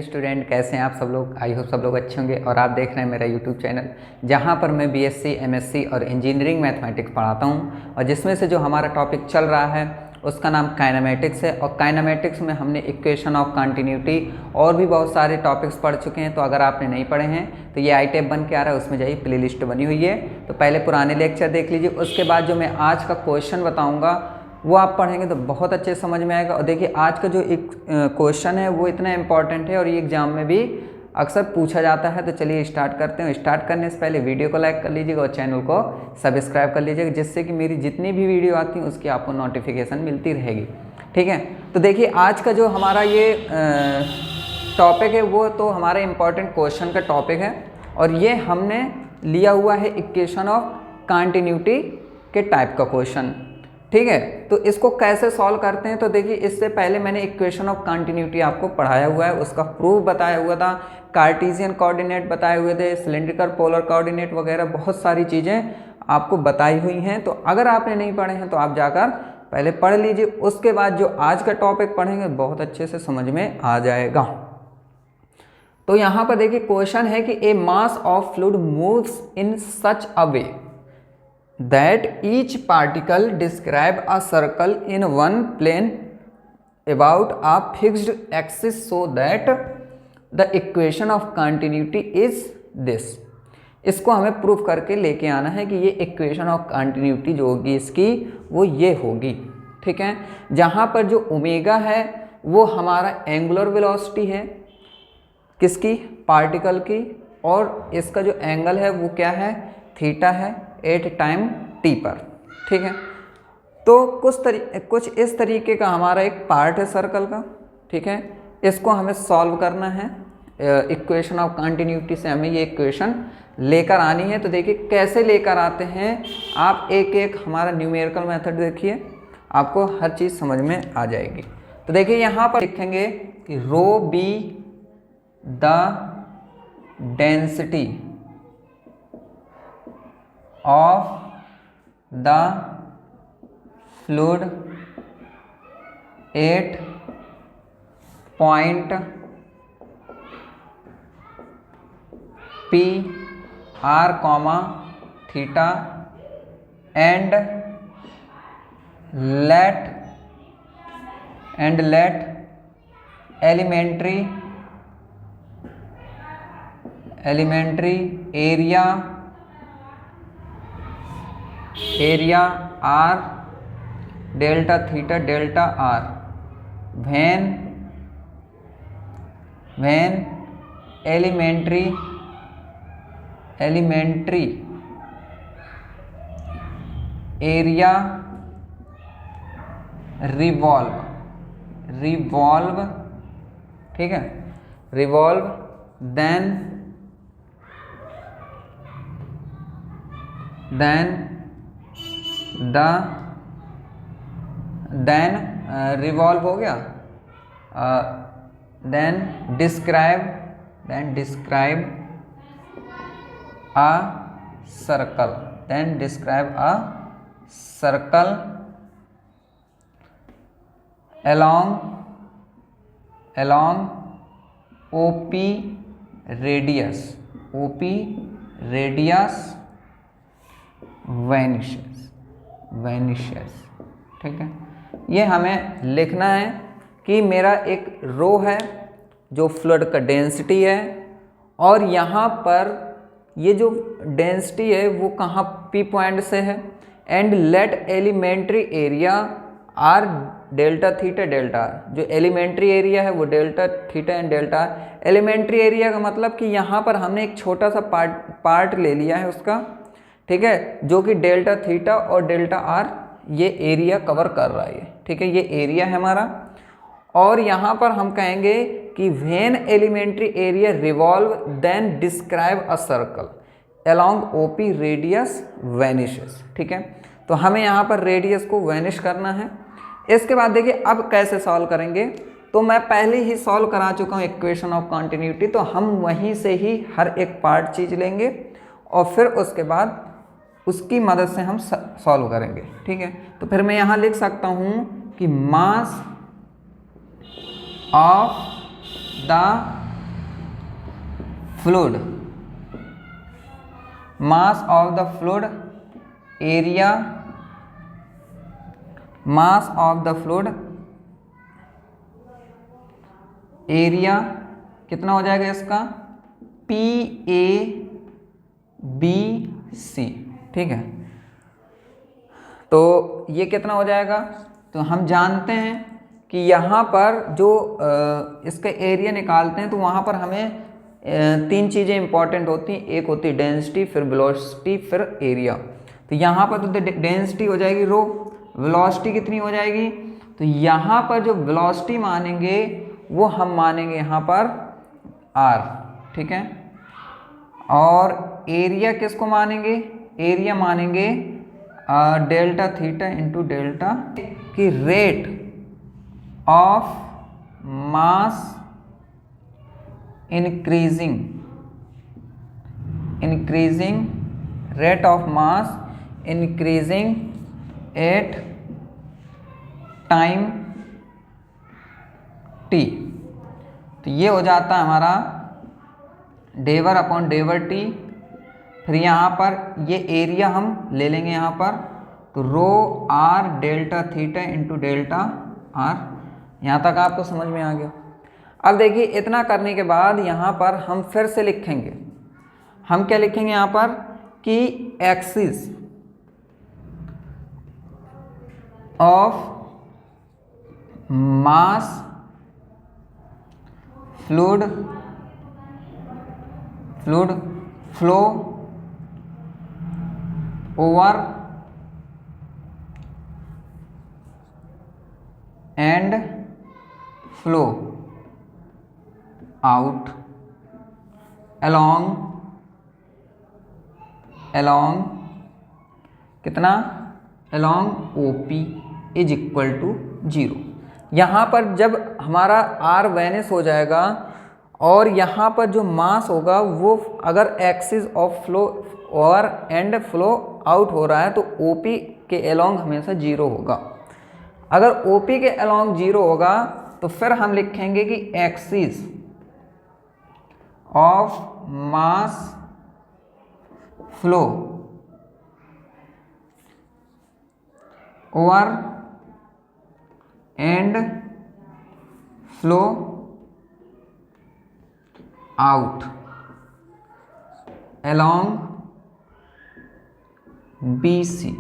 Student, कैसे हैं आप सब लोग। आई होप सब लोग अच्छे होंगे और आप देख रहे हैं मेरा यूट्यूब चैनल जहां पर मैं बीएससी, एमएससी और इंजीनियरिंग मैथमेटिक्स पढ़ाता हूं। और जिसमें से जो हमारा टॉपिक चल रहा है उसका नाम काइनेमेटिक्स है। और काइनेमेटिक्स में हमने इक्वेशन ऑफ कंटिन्यूटी और भी बहुत सारे टॉपिक्स पढ़ चुके हैं। तो अगर आपने नहीं पढ़े हैं तो ये आई टैब बन के आ रहा है, उसमें जाइए, प्ले लिस्ट बनी हुई है। तो पहले पुराने लेक्चर देख लीजिए, उसके बाद जो मैं आज का क्वेश्चन बताऊँगा वो आप पढ़ेंगे तो बहुत अच्छे समझ में आएगा। और देखिए आज का जो एक क्वेश्चन है वो इतना इम्पॉर्टेंट है और ये एग्जाम में भी अक्सर पूछा जाता है। तो चलिए स्टार्ट करते हैं। स्टार्ट करने से पहले वीडियो को लाइक कर लीजिएगा और चैनल को सब्सक्राइब कर लीजिएगा, जिससे कि मेरी जितनी भी वीडियो आती है उसकी आपको नोटिफिकेशन मिलती रहेगी। ठीक है, तो देखिए आज का जो हमारा ये टॉपिक है वो तो हमारा इम्पॉर्टेंट क्वेश्चन का टॉपिक है और ये हमने लिया हुआ है इक्वेशन ऑफ कंटिन्यूटी के टाइप का क्वेश्चन। ठीक है, तो इसको कैसे सॉल्व करते हैं। तो देखिए इससे पहले मैंने इक्वेशन ऑफ कंटिन्यूटी आपको पढ़ाया हुआ है, उसका प्रूफ बताया हुआ था, कार्टेशियन कोऑर्डिनेट बताए हुए थे, सिलेंड्रिकल पोलर कोऑर्डिनेट वगैरह बहुत सारी चीज़ें आपको बताई हुई हैं। तो अगर आपने नहीं पढ़े हैं तो आप जाकर पहले पढ़ लीजिए, उसके बाद जो आज का टॉपिक पढ़ेंगे बहुत अच्छे से समझ में आ जाएगा। तो यहाँ पर देखिए क्वेश्चन है कि a mass of fluid moves in such a way that each particle describe a circle in one plane about a fixed axis so that the equation of continuity is this। इसको हमें proof करके लेके आना है कि ये equation of continuity जो होगी इसकी वो ये होगी। ठीक है, जहाँ पर जो ओमेगा है वो हमारा एंगुलर वेलोसिटी है किसकी, पार्टिकल की, और इसका जो एंगल है वो क्या है, थीटा है, एट टाइम टी पर। ठीक है, तो कुछ इस तरीके का हमारा एक पार्ट है सर्कल का। ठीक है, इसको हमें सॉल्व करना है। इक्वेशन ऑफ कंटिन्यूटी से हमें ये इक्वेशन लेकर आनी है। तो देखिए कैसे लेकर आते हैं आप, एक एक हमारा न्यूमेरिकल मेथड देखिए, आपको हर चीज़ समझ में आ जाएगी। तो देखिए यहाँ पर लिखेंगे कि rho be the density of the fluid at point P r comma theta and let elementary area r delta theta delta r when elementary area revolve। ठीक है, revolve then रिवॉल्व हो गया, then describe a circle along OP radius vanishes। ठीक है, ये हमें लिखना है कि मेरा एक रो है जो फ्लूइड का डेंसिटी है और यहाँ पर ये जो डेंसिटी है वो कहाँ पी पॉइंट से है, and let elementary area R delta theta delta R. जो एलिमेंट्री एरिया है वो delta theta and delta R. Elementary area का मतलब कि यहाँ पर हमने एक छोटा सा पार्ट ले लिया है उसका, ठीक है, जो कि डेल्टा थीटा और डेल्टा आर ये एरिया कवर कर रहा है। ठीक है, ये एरिया है हमारा। और यहाँ पर हम कहेंगे कि when elementary area revolve then describe a circle along OP radius vanishes. ठीक है, तो हमें यहाँ पर रेडियस को वैनिश करना है। इसके बाद देखिए अब कैसे सॉल्व करेंगे, तो मैं पहले ही सॉल्व करा चुका हूँ इक्वेशन ऑफ कंटिन्यूटी, तो हम वहीं से ही हर एक पार्ट चीज़ लेंगे और फिर उसके बाद उसकी मदद से हम सॉल्व करेंगे। ठीक है, तो फिर मैं यहाँ लिख सकता हूँ कि mass of the fluid, mass of the fluid area, mass of the fluid area कितना हो जाएगा इसका, PABC, ठीक है। तो ये कितना हो जाएगा, तो हम जानते हैं कि यहाँ पर जो इसका एरिया निकालते हैं तो वहाँ पर हमें तीन चीज़ें इंपॉर्टेंट होती हैं, एक होती है डेंसिटी, फिर वेलोसिटी, फिर एरिया। तो यहाँ पर तो डेंसिटी हो जाएगी रो, वेलोसिटी कितनी हो जाएगी, तो यहाँ पर जो वेलोसिटी मानेंगे वो हम मानेंगे यहाँ पर R, ठीक है। और एरिया किसको मानेंगे, एरिया मानेंगे डेल्टा थीटा इंटू डेल्टा की rate of mass increasing rate of mass increasing at time t। तो ये हो जाता है हमारा डेवर अपॉन डेवर टी। फिर यहाँ पर ये एरिया हम ले लेंगे यहाँ पर, तो rho r delta theta into delta r. यहाँ तक आपको समझ में आ गया। अब देखिए इतना करने के बाद यहाँ पर हम फिर से लिखेंगे, हम क्या लिखेंगे यहाँ पर कि axis of mass fluid flow over and flow out along कितना, along OP is equal to 0। यहाँ पर जब हमारा R वैनिस हो जाएगा और यहाँ पर जो मास होगा वो अगर axis of flow over and flow out हो रहा है तो OP के along हमेशा 0 होगा। अगर OP के along 0 होगा तो फिर हम लिखेंगे कि axis of mass flow over and flow out along BC।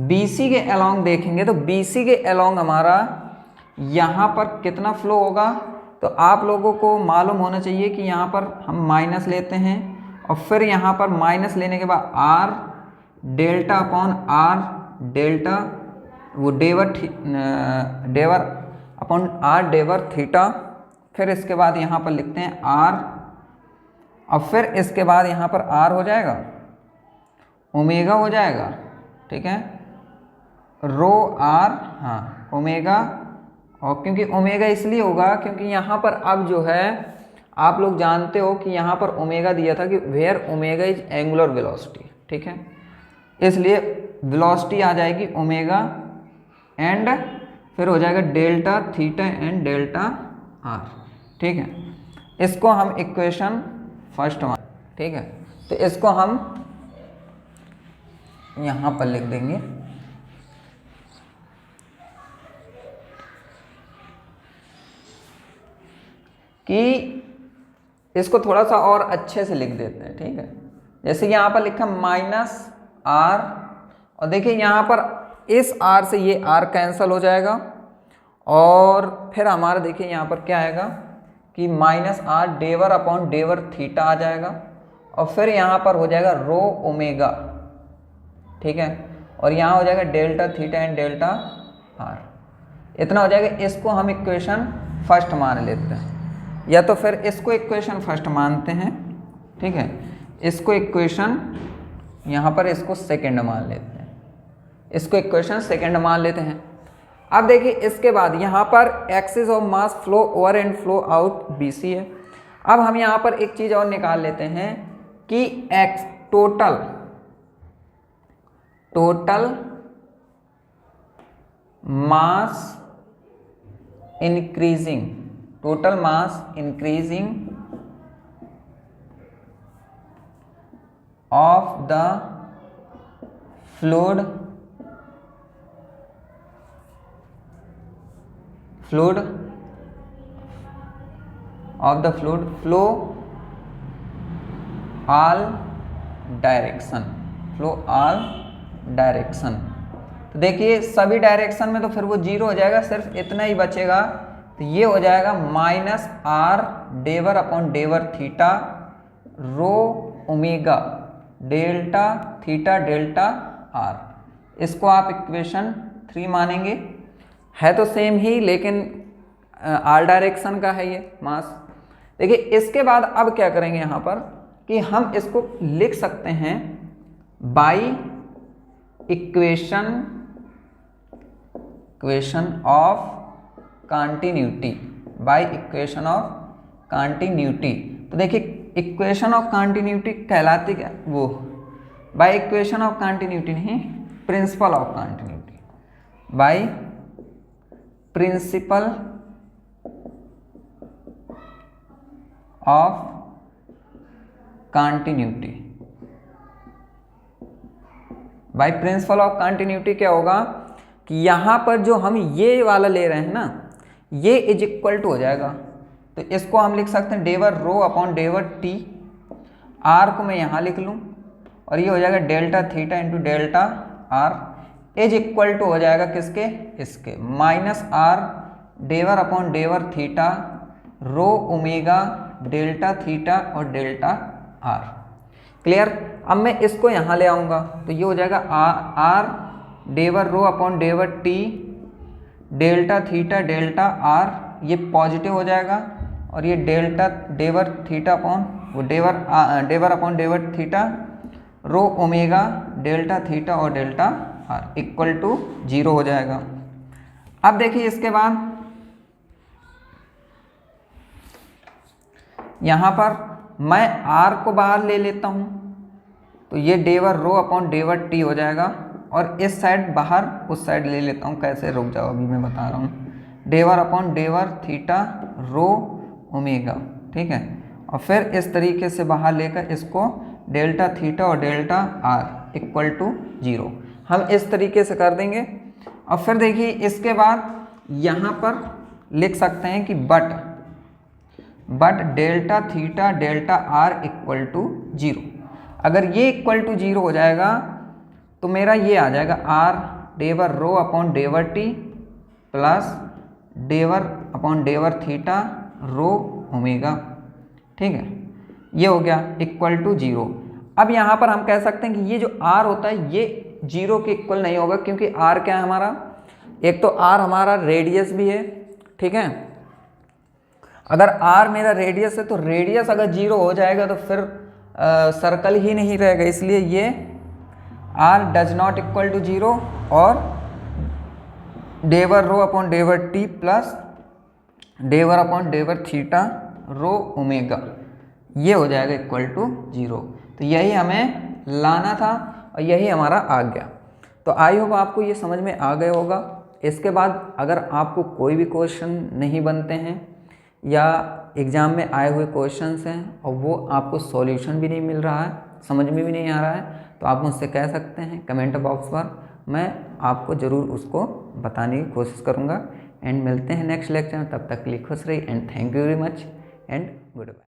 BC के along देखेंगे तो BC के along हमारा यहाँ पर कितना फ्लो होगा, तो आप लोगों को मालूम होना चाहिए कि यहाँ पर हम माइनस लेते हैं और फिर यहाँ पर माइनस लेने के बाद R delta upon R delta वो डेवर अपॉन R डेवर थीटा, फिर इसके बाद यहाँ पर लिखते हैं R और फिर इसके बाद यहाँ पर R हो जाएगा ओमेगा हो जाएगा, ठीक है, रो R, हाँ ओमेगा। और क्योंकि ओमेगा इसलिए होगा क्योंकि यहाँ पर अब जो है आप लोग जानते हो कि यहाँ पर ओमेगा दिया था कि where omega is angular velocity, ठीक है, इसलिए वेलोसिटी आ जाएगी ओमेगा एंड फिर हो जाएगा delta theta and delta are, ठीक है। इसको हम इक्वेशन फर्स्ट मान, ठीक है, तो इसको हम यहाँ पर लिख देंगे कि इसको थोड़ा सा और अच्छे से लिख देते हैं, ठीक है। जैसे यहाँ पर लिखा माइनस आर और देखिए यहाँ पर इस आर से ये आर कैंसिल हो जाएगा और फिर हमारा देखिए यहाँ पर क्या आएगा कि minus r del upon del theta आ जाएगा और फिर यहाँ पर हो जाएगा रो ओमेगा, ठीक है, और यहाँ हो जाएगा delta theta and delta are, इतना हो जाएगा। इसको हम इक्वेशन फर्स्ट मान लेते हैं या तो फिर इसको इक्वेशन फर्स्ट मानते हैं, ठीक है, इसको इक्वेशन यहाँ पर इसको सेकंड मान लेते हैं, इसको इक्वेशन सेकंड मान लेते हैं। अब देखिए इसके बाद यहाँ पर axis of mass flow over and flow out BC है। अब हम यहाँ पर एक चीज़ और निकाल लेते हैं कि x total mass increasing of the fluid flow all direction. तो देखिए सभी डायरेक्शन में तो फिर वो जीरो हो जाएगा, सिर्फ इतना ही बचेगा। तो ये हो जाएगा minus r del upon del theta rho omega delta theta delta r. इसको आप इक्वेशन 3 मानेंगे। है तो सेम ही, लेकिन आर डायरेक्शन का है ये मास। देखिए इसके बाद अब क्या करेंगे यहाँ पर कि हम इसको लिख सकते हैं by equation of continuity, by equation of continuity. तो देखिए इक्वेशन ऑफ कंटिन्यूटी कहलाती क्या, वो बाई इक्वेशन ऑफ कंटिन्यूटी नहीं, principle of continuity, by principle of continuity. By principle of continuity क्या होगा कि यहां पर जो हम ये वाला ले रहे हैं ना, ये इज इक्वल टू हो जाएगा। तो इसको हम लिख सकते हैं del rho upon del t, r को मैं यहां लिख लूं और ये हो जाएगा delta theta into delta r is equal to हो जाएगा किसके, इसके minus r del upon del theta rho omega delta theta और डेल्टा आर। क्लियर। अब मैं इसको यहाँ ले आऊँगा तो ये हो जाएगा r del rho upon del t delta theta delta r, ये पॉजिटिव हो जाएगा और ये डेल्टा डेवर थीटा अपॉन वो del upon del theta rho omega delta theta और डेल्टा आर इक्वल टू 0 हो जाएगा। अब देखिए इसके बाद यहाँ पर मैं r को बाहर ले लेता हूँ तो ये डेवर रो अपॉन डेवर टी हो जाएगा और इस साइड बाहर उस साइड ले लेता हूँ। कैसे, रुक जाओ अभी मैं बता रहा हूँ। डेवर upon del theta rho omega, ठीक है। और फिर इस तरीके से बाहर लेकर इसको डेल्टा थीटा और डेल्टा आर इक्वल टू 0 हम इस तरीके से कर देंगे। और फिर देखिए इसके बाद यहाँ पर लिख सकते हैं कि but delta theta delta are equal to 0। अगर ये इक्वल टू 0 हो जाएगा तो मेरा ये आ जाएगा r del rho upon del t plus del upon del theta rho omega, ठीक है। ये हो गया इक्वल टू 0। अब यहाँ पर हम कह सकते हैं कि ये जो r होता है ये 0 के इक्वल नहीं होगा, क्योंकि r क्या है हमारा, एक तो r हमारा रेडियस भी है, ठीक है। अगर r मेरा रेडियस है तो रेडियस अगर 0 हो जाएगा तो फिर सर्कल ही नहीं रहेगा, इसलिए ये r does not equal to 0 और del rho upon del t plus del upon del theta rho omega ये हो जाएगा इक्वल टू 0। तो यही हमें लाना था और यही हमारा आ गया। तो आई होप आपको ये समझ में आ गया होगा। इसके बाद अगर आपको कोई भी क्वेश्चन नहीं बनते हैं या एग्ज़ाम में आए हुए क्वेश्चंस हैं और वो आपको सॉल्यूशन भी नहीं मिल रहा है, समझ में भी नहीं आ रहा है, तो आप मुझसे कह सकते हैं कमेंट बॉक्स पर, मैं आपको ज़रूर उसको बताने की कोशिश करूँगा। एंड मिलते हैं नेक्स्ट लेक्चर में, तब तक के लिए खुश रहिए and thank you very much and good bye.